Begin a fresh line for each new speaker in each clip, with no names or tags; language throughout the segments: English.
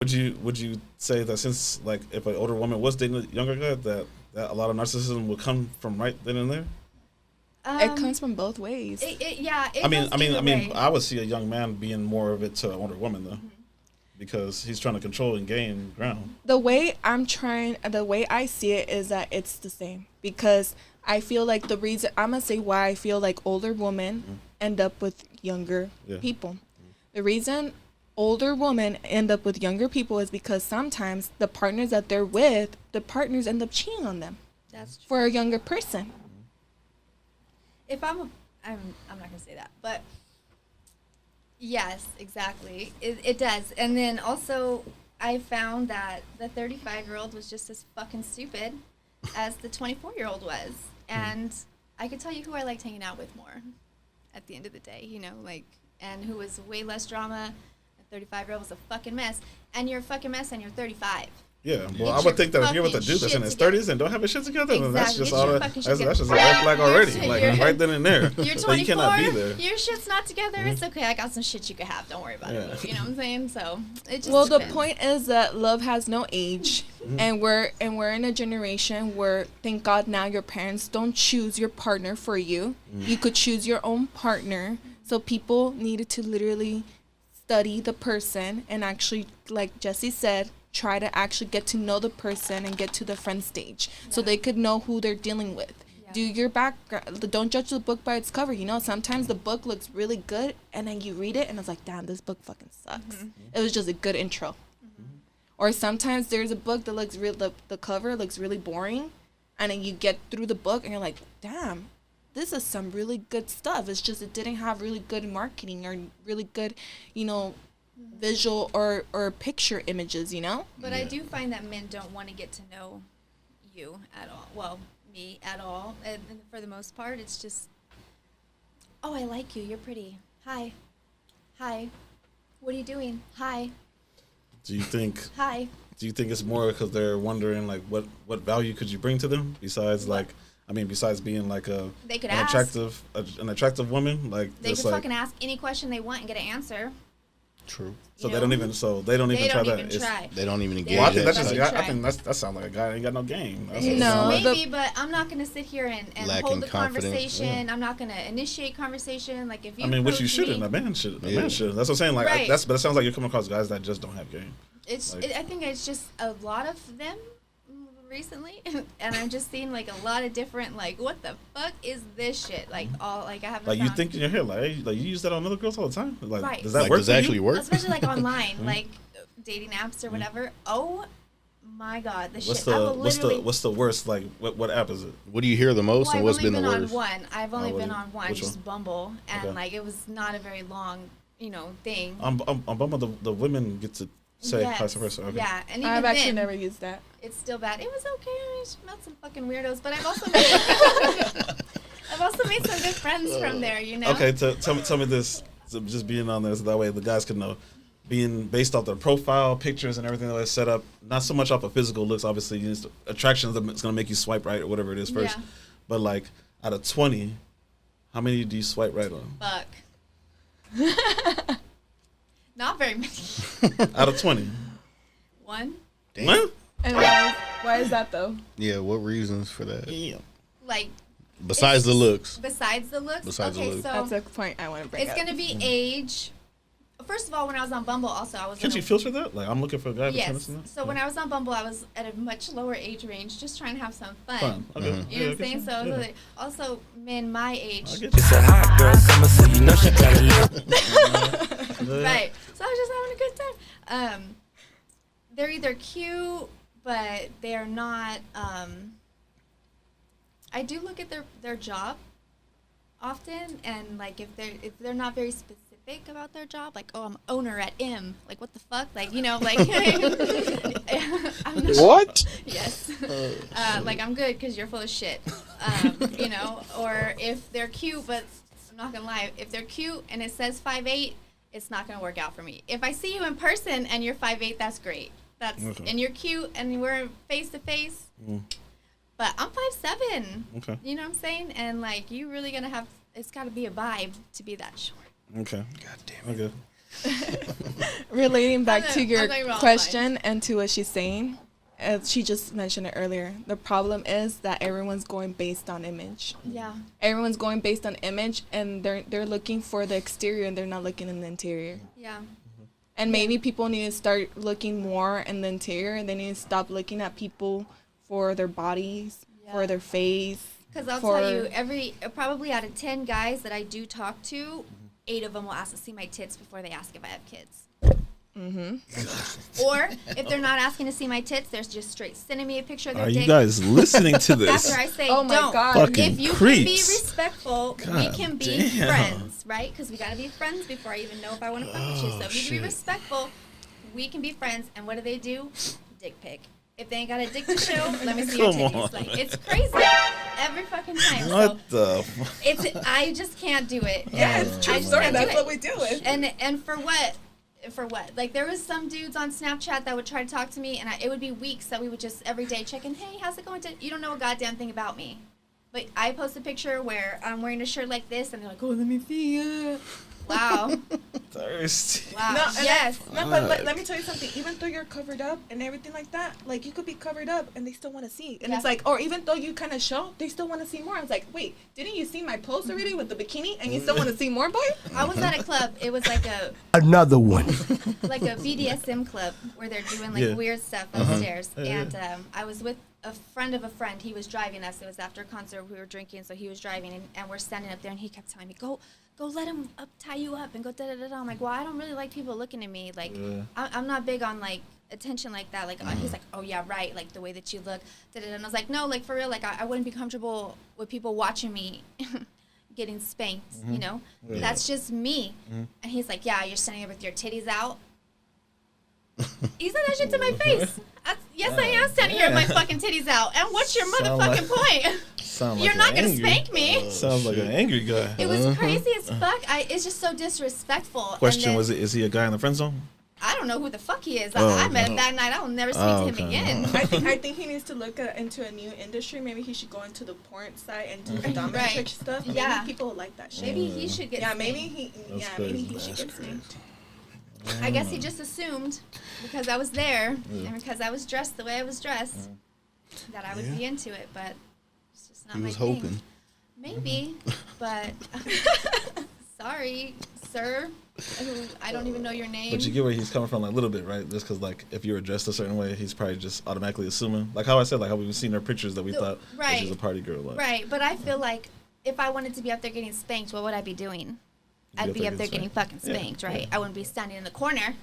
Would you say that since like if an older woman was dating a younger guy that a lot of narcissism would come from right then and there?
It comes from both ways.
I would see a young man being more of it to an older woman though, because he's trying to control and gain ground.
The way I see it is that it's the same, because I feel like the reason I'm gonna say why I feel like older women end up with younger people. The reason older women end up with younger people is because sometimes the partners that they're with, the partners end up cheating on them.
That's true.
For a younger person.
If I'm not gonna say that, but yes, exactly, it does. And then also, I found that the 35-year-old was just as fucking stupid as the 24-year-old was, and I could tell you who I liked hanging out with more. At the end of the day, you know, like, and who was way less drama. The 35-year-old was a fucking mess, and you're a fucking mess, and you're 35.
Yeah, well, I would think that if you're with a dude that's in his 30s and don't have his shit together, then that's just that's just a red flag already. Like right then and there.
You're 24.
You cannot be there.
Your shit's not together. It's okay. I got some shit you could have. Don't worry about it. You know what I'm saying? So it just
depends.
The
point is that love has no age, and we're in a generation where, thank God, now your parents don't choose your partner for you. You could choose your own partner. So people needed to literally study the person and actually, like Jesse said, try to actually get to know the person and get to the friend stage so they could know who they're dealing with. Do your background. Don't judge the book by its cover. You know, sometimes the book looks really good and then you read it and it's like, damn, this book fucking sucks. It was just a good intro. Or sometimes there's a book that looks the cover looks really boring, and then you get through the book and you're like, damn, this is some really good stuff. It's just it didn't have really good marketing or really good, you know, visual or picture images, you know?
But I do find that men don't want to get to know you at all. Well, me at all. And for the most part, it's just, oh, I like you. You're pretty. Hi. Hi. What are you doing? Hi.
Do you think?
Hi.
Do you think it's more because they're wondering like what value could you bring to them besides besides being like an attractive woman, like
they could fucking ask any question they want and get an answer.
True.
So they don't even try that.
They don't even engage.
Well, I think that's just. I think that sounds like a guy that ain't got no game.
Maybe, but I'm not gonna sit here and hold the conversation.
Yeah.
I'm not gonna initiate conversation. Like if you.
Which you shouldn't. A man should. A man should. That's what I'm saying. Like but it sounds like you're coming across guys that just don't have game.
I think it's just a lot of them recently, and I'm just seeing like a lot of different like, what the fuck is this shit? Like all like I haven't.
Like you think in your head like you use that on other girls all the time. Like
right.
Does that work?
Does it actually work?
Especially like online, like dating apps or whatever. Oh my god, what's
the worst? Like what app is it?
What do you hear the most, and what's been the worst?
I've only been on one, just Bumble, and like it was not a very long, thing.
On Bumble, the women get to say vice versa. Okay.
Yeah, and even
I've actually never used that.
It's still bad. It was okay. I met some fucking weirdos, but I've also made some good friends from there.
Okay, tell me this. So just being on there, so that way the guys can know. Being based off their profile, pictures, and everything that is set up, not so much off of physical looks. Obviously, attraction is going to make you swipe right or whatever it is first. Yeah. But like out of 20, how many do you swipe right on?
Fuck. Not very many.
Out of 20.
One.
Damn.
What?
And why is that though?
Yeah, what reasons for that?
Yeah.
Like.
Besides the looks.
Besides the looks. So
that's a point I want to bring up.
It's going to be age. First of all, when I was on Bumble, also I was.
Can't you filter that? Like, I'm looking for a guy.
Yes. So when I was on Bumble, I was at a much lower age range, just trying to have some fun.
Okay.
You know what I'm saying? So also men my age.
It's a hot girl summer, so you know she gotta live.
Right. So I was just having a good time. They're either cute, but they're not. I do look at their job often, and like if they're not very specific about their job, like, oh, I'm owner at M, like what the fuck, like like I'm not,
what?
Yes. Like I'm good because you're full of shit, or if they're cute, but I'm not gonna lie, if they're cute and it says 5'8", it's not gonna work out for me. If I see you in person and you're 5'8", that's great. And you're cute and we're face to face. But I'm 5'7".
Okay.
You know what I'm saying? And like you really gonna have, it's got to be a vibe to be that short.
Okay.
God damn it.
Okay.
Relating back
I'm
to your
not even
question and to what she's saying, as she just mentioned it earlier, the problem is that everyone's going based on image.
Yeah.
Everyone's going based on image, and they're looking for the exterior, and they're not looking in the interior.
Yeah.
And maybe people need to start looking more in the interior, and they need to stop looking at people for their bodies, for their face.
Because I'll tell you, probably out of 10 guys that I do talk to, 8 of them will ask to see my tits before they ask if I have kids. Or if they're not asking to see my tits, they're just straight sending me a picture of their
Are
dick.
you guys listening to this?
After I say,
Oh my
don't.
God.
Fucking
If you
creeps.
can be respectful, we
God
can be
damn.
friends, right? Because we got to be friends before I even know if I want to fuck with you. So if you can be
shit.
respectful, we can be friends. And what do? Dick pic. If they ain't got a dick to show, let me see your
Come
titties.
on.
Like, it's crazy every fucking time.
What
So
the?
I just can't do it.
Yeah, it's true
I just
story.
can't do
That's
it.
what we do with.
And for what? For what? Like, there was some dudes on Snapchat that would try to talk to me, and it would be weeks that we would just every day check in. Hey, how's it going? You don't know a goddamn thing about me. But I post a picture where I'm wearing a shirt like this, and they're like, oh, let me see it. Wow.
Thirsty.
Wow.
No, and
Yes.
No, but let me tell you something. Even though you're covered up and everything like that, like you could be covered up and they still want to see. And it's like, or even though you kind of show, they still want to see more. I was like, wait, didn't you see my post already with the bikini and you still want to see more, boy?
I was at a club. It was like a
Another one.
BDSM club where they're doing like
Yeah.
weird stuff upstairs.
Yeah,
And I was with a friend of a friend. He was driving us. It was after a concert. We were drinking, so he was driving, and we're standing up there, and he kept telling me, go let him tie you up and go da-da-da-da. I'm like, well, I don't really like people looking at me. Like,
Yeah.
I'm not big on, like, attention like that. Like, he's like, oh, yeah, right, like, the way that you look. Da-da-da. And I was like, no, like, for real, like, I wouldn't be comfortable with people watching me getting spanked, you know?
Yeah.
That's just me. And he's like, yeah, you're standing there with your titties out. He said that shit to my face. Yes, I am standing here with my fucking titties out. And what's your
Sound
motherfucking point?
Sound like
You're
an
not gonna
angry-
spank me.
Sounds like an angry guy.
It was crazy as fuck. It's just so disrespectful.
Question:
And then,
is he a guy in the friend zone?
I don't know who the fuck he is.
Oh,
I met him
okay.
that night. I will never speak
Oh,
to him
okay.
again.
I think he needs to look into a new industry. Maybe he should go into the porn site and do dominatrix
Right.
stuff.
Yeah.
Maybe people like that shit.
Maybe he should get
Yeah,
spanked.
maybe he.
That's
yeah,
crazy.
maybe he should
That's
get spanked.
I guess he just assumed because I was there and because I was dressed the way I was dressed that I would be into it, but it's just not
He
my
was
thing.
hoping.
Maybe, but sorry, sir, who I don't even know your name.
But you get where he's coming from, like a little bit, right? Just because, like, if you were dressed a certain way, he's probably just automatically assuming, like how I said, like how we've seen her pictures that we
No,
thought
right.
she's a party girl. Like,
Right, but I feel like if I wanted to be up there getting spanked, what would I be doing? I'd be up there getting fucking
Yeah,
spanked, right?
yeah.
I wouldn't be standing in the corner,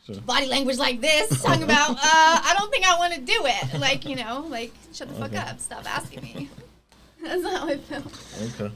Sure.
body language like this, talking about, I don't think I want to do it. Like, you know, like, shut the fuck
Okay.
up, stop asking me. That's how I felt.
Okay.